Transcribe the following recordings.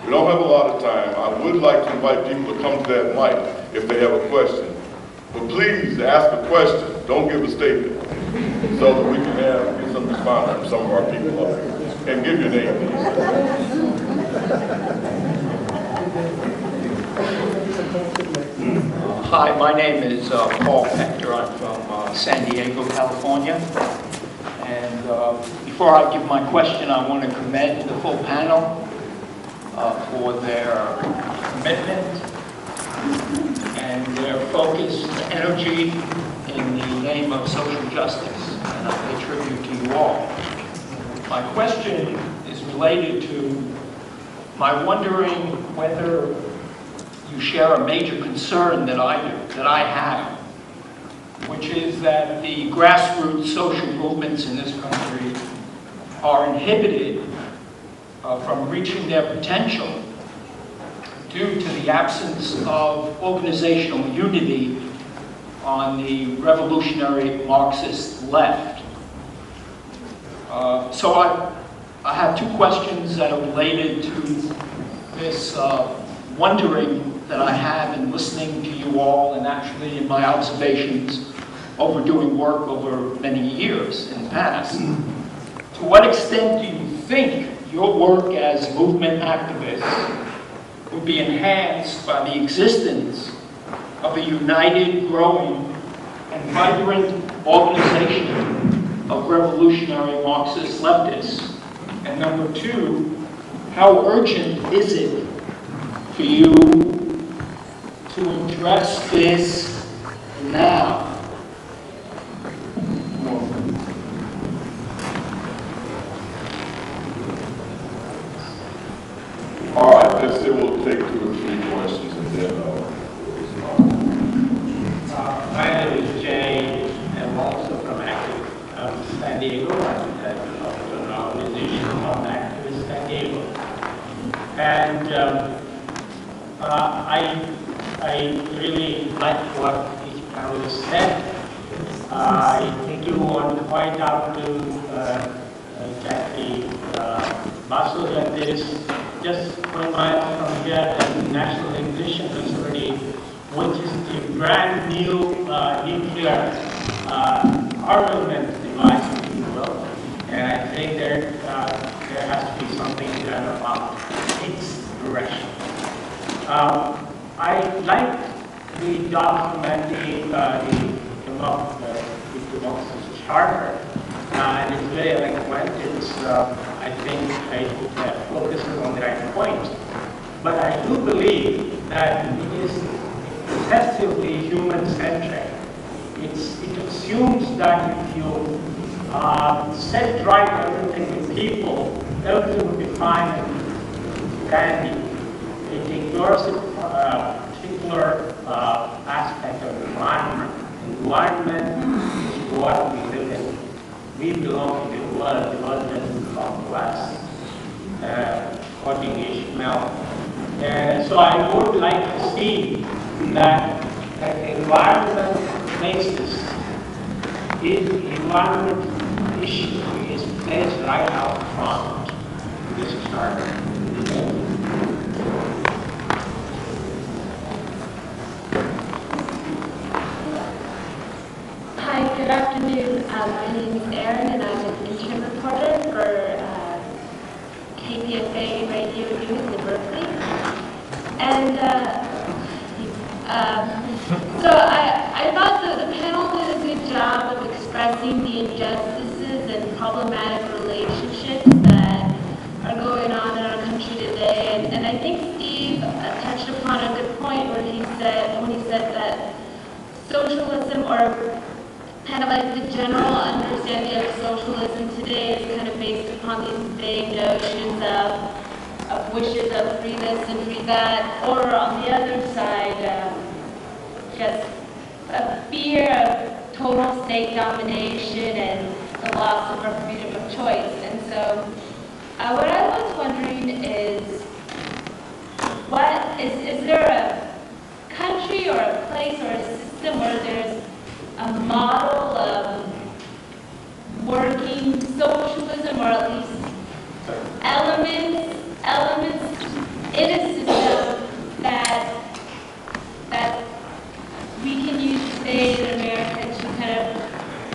We don't have a lot of time. I would like to invite people to come to that mic if they have a question. But please ask a question, don't give a statement, so that we can get some response from some of our people up here. And give your name, please. Hi, my name is Paul Hector. I'm from San Diego, California. And before I give my question, I want to commend the full panel for their commitment and their focused energy in the name of social justice. And I pay tribute to you all. My question is related to my wondering whether you share a major concern that I have, which is that the grassroots social movements in this country are inhibited from reaching their potential due to the absence of organizational unity on the revolutionary Marxist left. So I have two questions that are related to this wondering that I have in listening to you all, and actually in my observations over doing work over many years in the past. To what extent do you think your work as movement activists would be enhanced by the existence of a united, growing, and vibrant organization of revolutionary Marxist leftists? And number two, how urgent is it for you to address this now? All right, let's say we'll take 2 or 3 questions and then my name is Jay. I'm also from San Diego. I'm also an organization called Activist San Diego. And I really like what each panelist said. I think you want to point out to Jackie Basso that there is just 1 mile from here the National Ignition Facility, which is the brand new nuclear armament device, if you will. And I think there has to be something done about its direction. I like the documenting the democracy charter, and it's very eloquent. It's, I think, it focuses on the right point. But I do believe that it is excessively human-centric. It assumes that if you set right everything with people, everything will be fine and dandy. It ignores a particular aspect of the environment. Environment is what we live in. We belong to the world development complex, according to Ishmael. So I would like to see that the environment basis, the environment issue is placed right out front in this charter. Hi, good afternoon. My name is Erin, and I'm an interim reporter for KPFA Radio News in Berkeley. And so I thought that the panel did a good job of expressing the injustices and problematic relationships that are going on in our country today. And I think Steve touched upon a good point when he said that socialism, or kind of like the general understanding of socialism today, is kind of based upon these vague notions of wishes of free this and free that, or on the other side, just a fear of total state domination and the loss of our freedom of choice. And so what I was wondering is, is there a country or a place or a system where there's a model of working socialism, or at least elements in a system that we can use today in America to kind of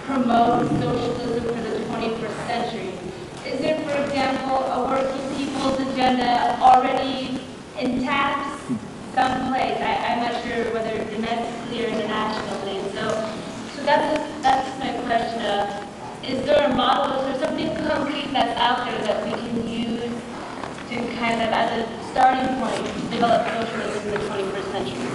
promote socialism for the 21st century? Is there, for example, a working people's agenda already intact someplace? I'm not sure whether domestically or internationally. So that's my question of, is there a model, is there something concrete that's out there that we can use to kind of, as a starting point, develop socialism in the 21st century?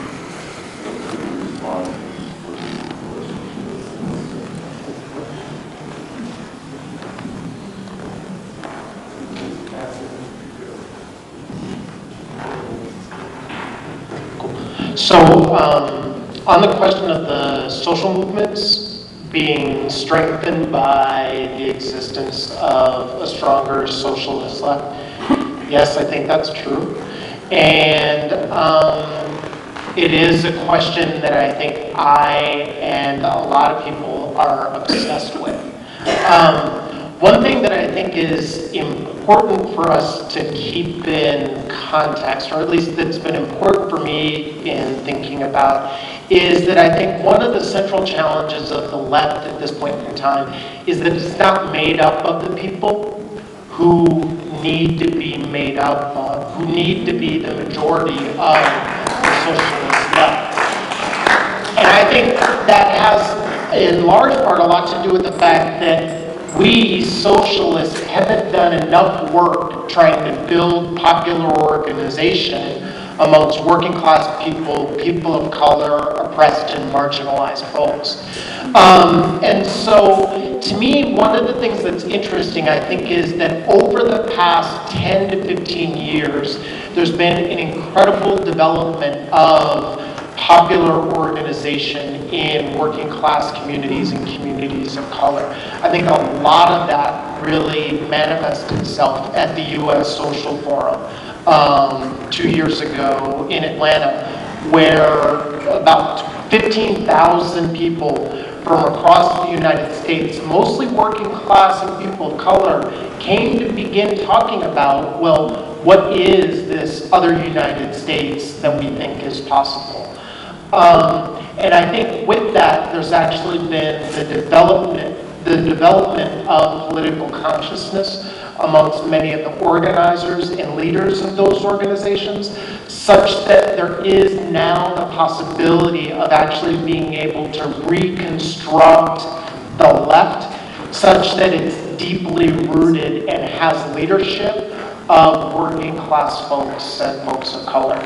So, on the question of the social movements being strengthened by the existence of a stronger socialist left, yes, I think that's true. And it is a question that I think I and a lot of people are obsessed with. One thing that I think is important for us to keep in context, or at least that's been important for me in thinking about, is that I think one of the central challenges of the left at this point in time is that it's not made up of the people who need to be made up of, who need to be the majority of the socialist left. And I think that has, in large part, a lot to do with the fact that we socialists haven't done enough work trying to build popular organization amongst working class people, people of color, oppressed and marginalized folks. And so, to me, one of the things that's interesting, I think, is that over the past 10 to 15 years, there's been an incredible development of popular organization in working class communities and communities of color. I think a lot of that really manifested itself at the U.S. Social Forum 2 years ago in Atlanta, where about 15,000 people from across the United States, mostly working class and people of color, came to begin talking about, well, what is this other United States that we think is possible? And I think with that, there's actually been the development of political consciousness amongst many of the organizers and leaders of those organizations, such that there is now the possibility of actually being able to reconstruct the left such that it's deeply rooted and has leadership of working class folks and folks of color.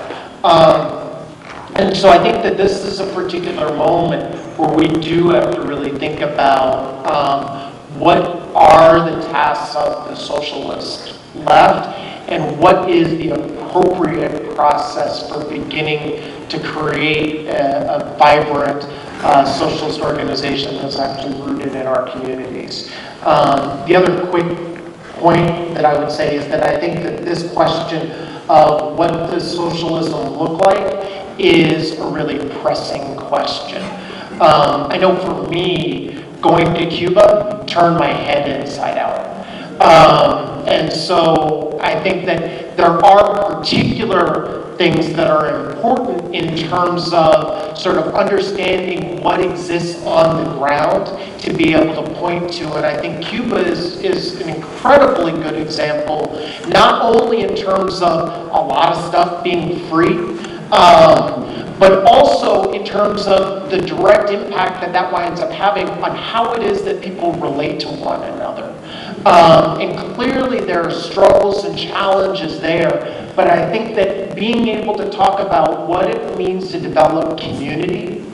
And so I think that this is a particular moment where we do have to really think about what are the tasks of the socialist left and what is the appropriate process for beginning to create a vibrant socialist organization that's actually rooted in our communities. The other quick point that I would say is that I think that this question of what does socialism look like is a really pressing question. I know for me, going to Cuba turned my head inside out. And so I think that there are particular things that are important in terms of sort of understanding what exists on the ground to be able to point to. And I think Cuba is an incredibly good example, not only in terms of a lot of stuff being free, but also in terms of the direct impact that winds up having on how it is that people relate to one another. And clearly there are struggles and challenges there, but I think that being able to talk about what it means to develop community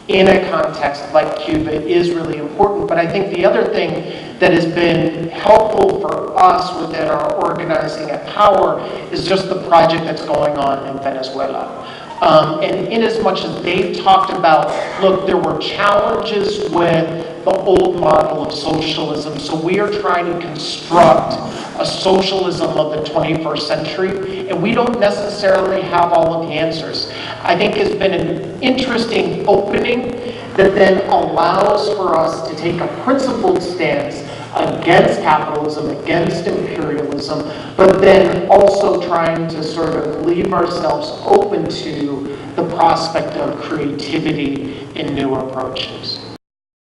in a context like Cuba is really important. But I think the other thing that has been helpful for us within our organizing at Power is just the project that's going on in Venezuela. And in as much as they've talked about, look, there were challenges with the old model of socialism, so we are trying to construct a socialism of the 21st century, and we don't necessarily have all of the answers. I think it's been an interesting opening that then allows for us to take a principled stance against capitalism, against imperialism, but then also trying to sort of leave ourselves open to the prospect of creativity in new approaches.